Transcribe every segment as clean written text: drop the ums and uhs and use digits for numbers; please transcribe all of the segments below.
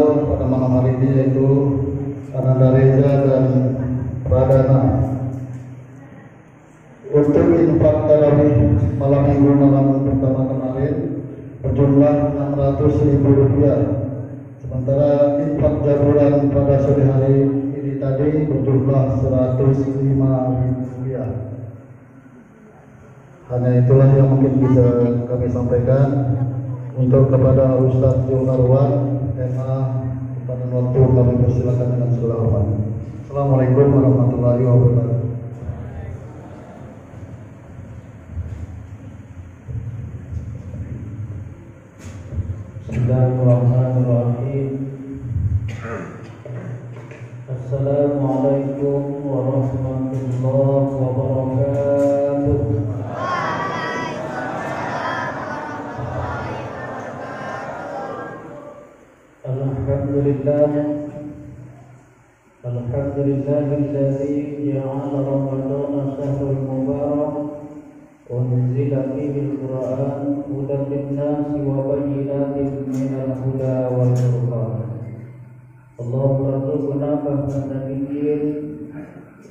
Allah pada malam hari ini, yaitu Ananda Reza dan Pradana, untuk infak tarawih malam minggu malam pertama kemarin berjumlah Rp600.000. Sementara infak jaburan pada sore hari ini tadi berjumlah Rp105.000. Hanya itulah yang mungkin bisa kami sampaikan. Untuk kepada Ustaz Junarwan, pada waktu kami persilakan dengan segala hormat. Assalamualaikum warahmatullahi wabarakatuh. Bismillahirrahmanirrahim. Assalamualaikum warahmatullahi wabarakatuh. Alhamdulillahilladzi ja'ala Ramadana syahrul mubarak unzila fihi al-Qur'an hudan lin-nasi wa bayyinatin minal huda wal furqan. Allahumma rzuqna fahman nabiyyin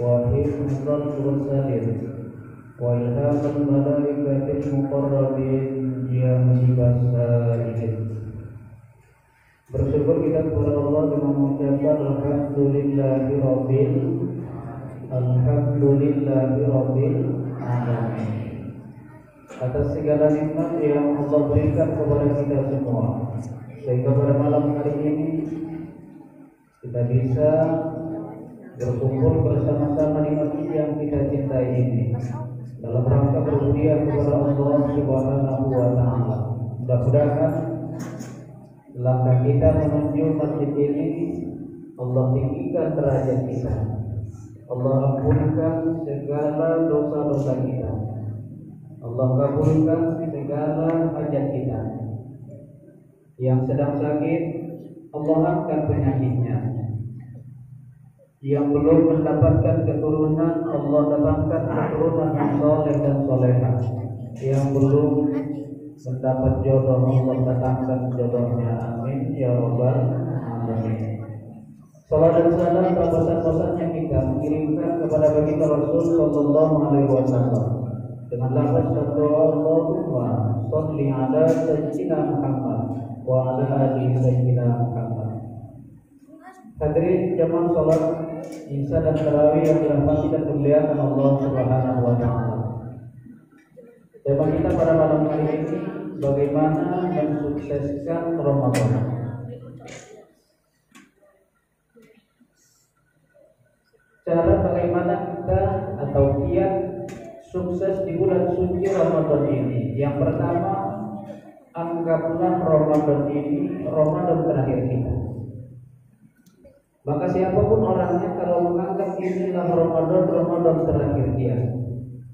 wa hifdzal mursalin wa ilhamal malaikatil muqarrabin ya hibas sa'ilin. Bersyukur kita kepada Allah dengan mengucapkan Alhamdulillahirabbil alamin atas segala nikmat yang Allah berikan kepada kita semua, sehingga pada malam hari ini kita bisa berkumpul bersama-sama di masjid yang kita cintai ini dalam rangka berhadiah kepada Allah Subhanahu wa taala. Mudah-mudahan langkah kita menuju masjid ini Allah tinggikan derajat kita, Allah ampunkan segala dosa-dosa kita, Allah kabulkan segala hajat kita. Yang sedang sakit Allah angkat penyakitnya, yang belum mendapatkan keturunan Allah datangkan keturunan yang soleh dan solehah, yang belum mendapat jodoh Allah datangkan jodohnya, amin ya rabbal alamin. Salat dan salam berbosan-bosannya kita mengirimkan kepada baginda Rasul sallallahu alaihi wasallam dengan lafaz doa Allahumma shalli ala sayyidina Muhammad wa ala ali sayyidina Muhammad. Hadirin jamaah salat Isya dan tarawih yang dirahmati dan dimuliakan Allah Subhanahu wa taala. Tema kita pada malam hari ini, bagaimana mensukseskan Ramadan. Cara bagaimana kita atau kiat sukses di bulan suci Ramadan ini. Yang pertama, anggaplah Ramadan ini Ramadan terakhir kita. Maka siapapun orangnya kalau menganggap inilah Ramadan terakhir dia,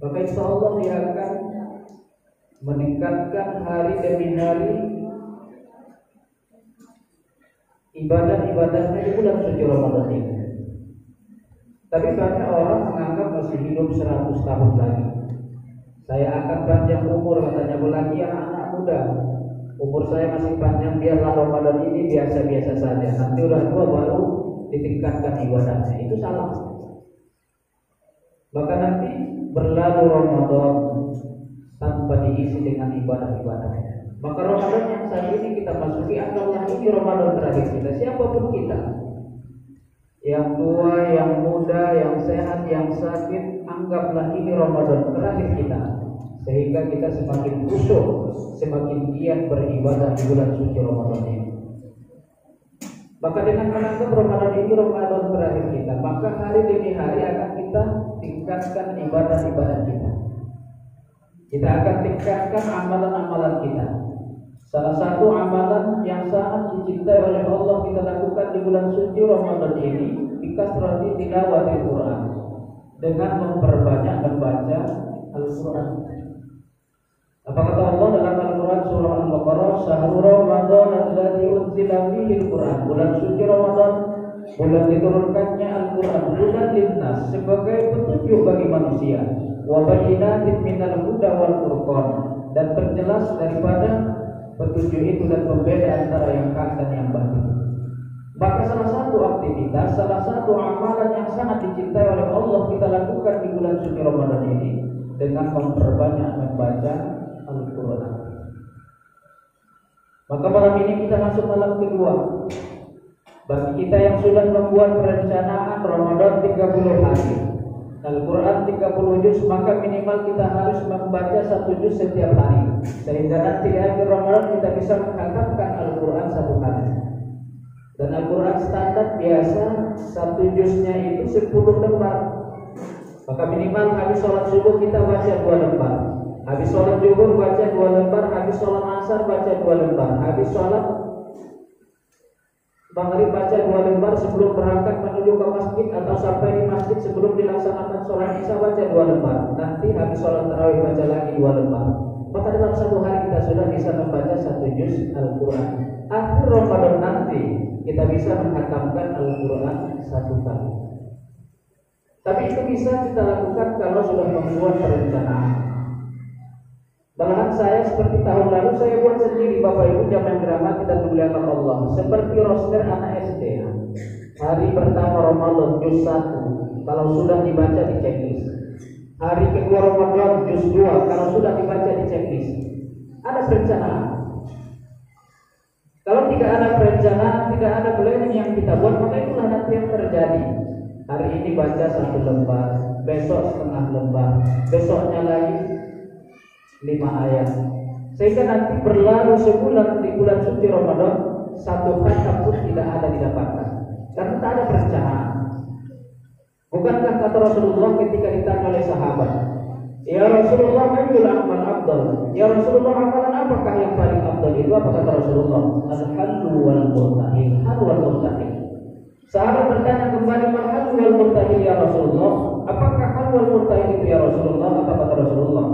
maka insya Allah dia akan meningkatkan hari demi hari ibadah-ibadahnya di bulan suci Ramadan ini. Tapi banyak orang menganggap masih hidup 100 tahun lagi. Saya akan panjang umur, katanya belaki yang anak muda. Umur saya masih panjang, biarlah Ramadan ini biasa-biasa saja. Nanti udah tua baru ditingkatkan ibadahnya. Itu salah. Maka nanti berlalu Ramadan tanpa diisi dengan ibadah-ibadah. Maka Ramadan yang saat ini kita masuki, anggaplah ini Ramadan terakhir kita, siapapun kita, yang tua, yang muda, yang sehat, yang sakit, anggaplah ini Ramadan terakhir kita, sehingga kita semakin khusyuk, semakin giat beribadah di bulan suci Ramadan ini. Maka dengan menganggap Ramadan ini Ramadan terakhir kita, maka hari demi hari akan kita tingkatkan ibadah-ibadah kita. Kita akan tingkatkan amalan-amalan kita. Salah satu amalan yang sangat dicintai oleh Allah kita lakukan di bulan suci Ramadan ini, bikasrati tilawatil Quran, dengan memperbanyak membaca Al-Quran. Apa kata Allah dalam Al-Quran surah Al-Baqarah, syahrul Ramadan alladzi unzila fihi Al-Quran, bulan suci Ramadan, bulan diturunkannya Al-Quran, bulan linnas, sebagai petunjuk bagi manusia, wa bayyinatin minal huda wal furqan, dan perjelas daripada petunjuk itu dan pembeda antara yang hak dan yang batil. Maka salah satu aktivitas, salah satu amalan yang sangat dicintai oleh Allah kita lakukan di bulan suci Ramadan ini dengan memperbanyak membaca Al-Quran. Maka malam ini kita masuk malam kedua. Bagi kita yang sudah membuat perencanaan Ramadan 30 hari, Al-Quran 30 juz, maka minimal kita harus membaca 1 juz setiap hari, sehingga nanti di akhir Ramadan kita bisa menghatamkan Al-Quran 1 kali. Dan Al-Quran standar biasa 1 juznya itu 10 lembar. Maka minimal habis sholat subuh kita baca 2 lembar, habis sholat zuhur baca 2 lembar, habis sholat asar baca 2 lembar, habis sholat maghrib baca 2 lembar, sebelum berangkat menuju ke masjid atau sampai di masjid sebelum dilaksanakan sholat isya baca 2 lembar, nanti habis sholat tarawih baca lagi 2 lembar. Maka dalam 1 hari kita sudah bisa membaca 1 juz Al-Quran. Akhir Ramadan nanti kita bisa menghatamkan Al-Quran 1 kali. Tapi itu bisa kita lakukan kalau sudah membuat perencanaan. Malahan saya seperti tahun lalu saya buat sendiri, Bapak Ibu jamaah yang dirahmati dan dimuliakan Allah, seperti roster anak SD. Hari pertama Ramadan juz 1 kalau sudah dibaca di checklist. Hari kedua Ramadan juz 2 kalau sudah dibaca di checklist. Ada perencanaan. Kalau tidak ada perencanaan, tidak ada planning yang kita buat, maka itulah nanti yang terjadi. Hari ini baca 1 lembar, besok setengah lembar, besoknya lagi 5 ayat, sehingga nanti berlalu sebulan di bulan suci Ramadan 1 khatam pun tidak ada didapatkan karena tak ada perencanaan. Bukankah kata Rasulullah ketika ditanya oleh sahabat, "Ya Rasulullah, ayyul amal afdal?" Ya Rasulullah, amalan apakah yang paling afdal itu? Apa kata Rasulullah? Al-hallu wal murtahil. Hal wal murtahil. Sahabat bertanya kembali, "Mal wal murtahil ya Rasulullah?" Apakah hal wal murtahil itu ya Rasulullah? Apa kata Rasulullah?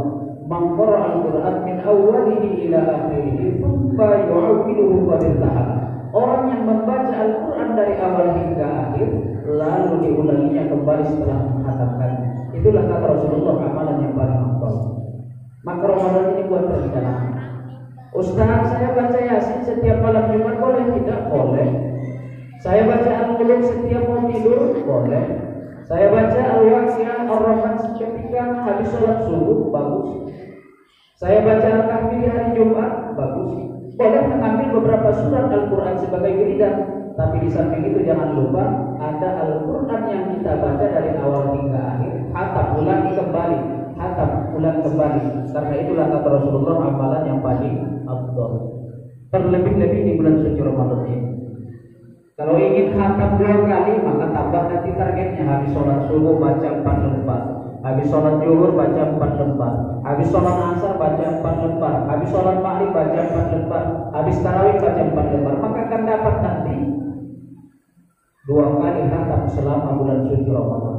Man qara'a al-Qur'an min awwalihi ila akhirih thumma yu'awwiluhu wa birtahal. Orang yang membaca Al-Quran dari awal hingga akhir lalu diulanginya kembali setelah menghatamkannya. Itulah kata Rasulullah amalan yang paling afdal. Maka Ramadan ini buat perencanaan. Ustaz, saya baca Yasin setiap malam Jumat boleh? Tidak boleh. Saya baca Al-Muluk setiap mau tidur? Boleh. Saya baca Al-Waqiah Ar-Rahman ketika habis sholat subuh? Bagus. Saya baca Al-Kahfi di hari Jumat? Bagus. Boleh mengambil beberapa surat Al-Quran sebagai wiridan, tapi di samping itu jangan lupa ada Al-Quran yang kita baca dari awal hingga akhir, hatam ulangi kembali, hatam ulang kembali. Karena itulah kata Rasulullah amalan yang paling afdal. Terlebih-lebih di bulan suci Ramadan ini. Kalau ingin hatam 2 kali, maka tambah nanti targetnya. Habis sholat subuh baca 4 lembar, habis sholat zuhur baca 4 lembar, habis sholat asar baca 4 lembar, habis sholat maghrib baca 4 lembar, habis tarawih baca 4 lembar. Maka akan dapat nanti 2 kali hatam selama bulan suci Ramadan.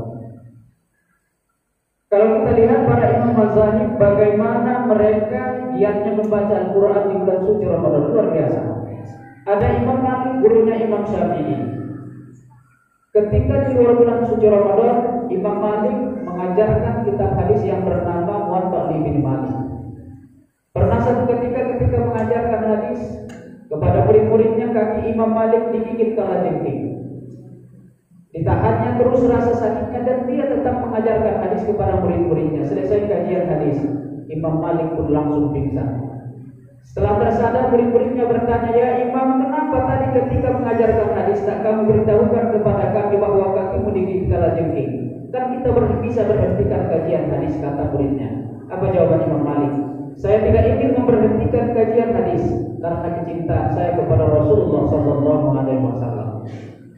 Kalau kita lihat para imam mazhab bagaimana mereka giatnya membaca Al-Quran di bulan suci Ramadan, luar biasa. Ada Imam Malik, gurunya Imam Syafi'i. Ketika di luar bulan suci Ramadan, Imam Malik mengajarkan kitab hadis yang bernama Muwatta Ibn Malik. Pernah satu ketika mengajarkan hadis kepada murid-muridnya, kaki Imam Malik digigit kalajengking. Ditahannya terus rasa sakitnya dan dia tetap mengajarkan hadis kepada murid-muridnya. Selesai kajian hadis, Imam Malik pun langsung pingsan. Setelah tersadar, murid-muridnya bertanya, "Ya Imam, kenapa tadi ketika mengajarkan hadis tak kamu beritahukan kepada kami bahwa kakimu digigit kalajengking? Kan kita bisa berhentikan kajian hadis," kata muridnya. Apa jawaban Imam Malik? "Saya tidak ingin memberhentikan kajian hadis karena kecintaan saya kepada Rasulullah SAW."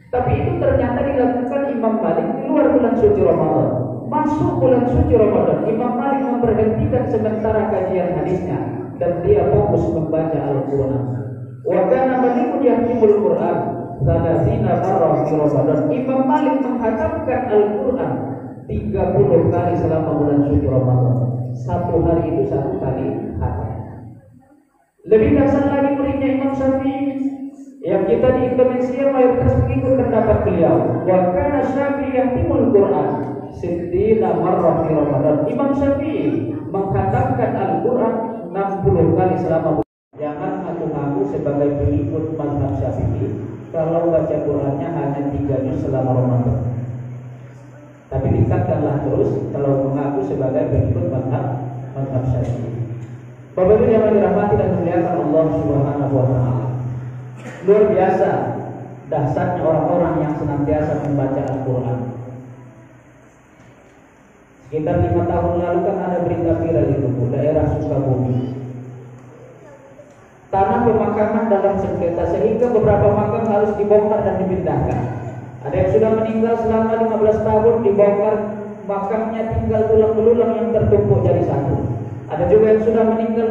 Tapi itu ternyata dilakukan Imam Malik di luar bulan suci Ramadan. Masuk bulan suci Ramadan, Imam Malik memberhentikan sementara kajian hadisnya dan dia fokus membaca Al-Quran. Wa kana Malikun yahtimul Quran salasina marrah fi Ramadan. Imam Malik menghatamkan Al-Quran 30 kali selama bulan suci Ramadan. 1 hari itu 1 kali hatam. Lebih dasar lagi muridnya Imam Syafi'i yang kita di Indonesia mayoritas mengikut pendapat beliau. Wa kana Syafi'i yahtimul Quran 60 marrah fi Ramadan. Imam Syafi'i menghatamkan Al-Quran 60 kali selama bulan. Jangan aku ngaku sebagai pengikut mazhab Syafi'i, kalau baca Qurannya hanya 3 juz selama Ramadan. Tapi tingkatkanlah terus kalau mengaku sebagai pengikut mazhab Syafi'i. Bapak Ibu yang dirahmati dan dimuliakan Allah Subhanahu wa taala. Luar biasa dahsyatnya orang-orang yang senantiasa membaca Al-Qur'an. Sekitar 5 tahun lalu kan ada berita viral di daerah Sukabumi. Tanah pemakaman dalam sengketa sehingga beberapa makam harus dibongkar dan dipindahkan. Ada yang sudah meninggal selama 15 tahun dibongkar makamnya, tinggal tulang belulang yang tertumpuk jadi satu. Ada juga yang sudah meninggal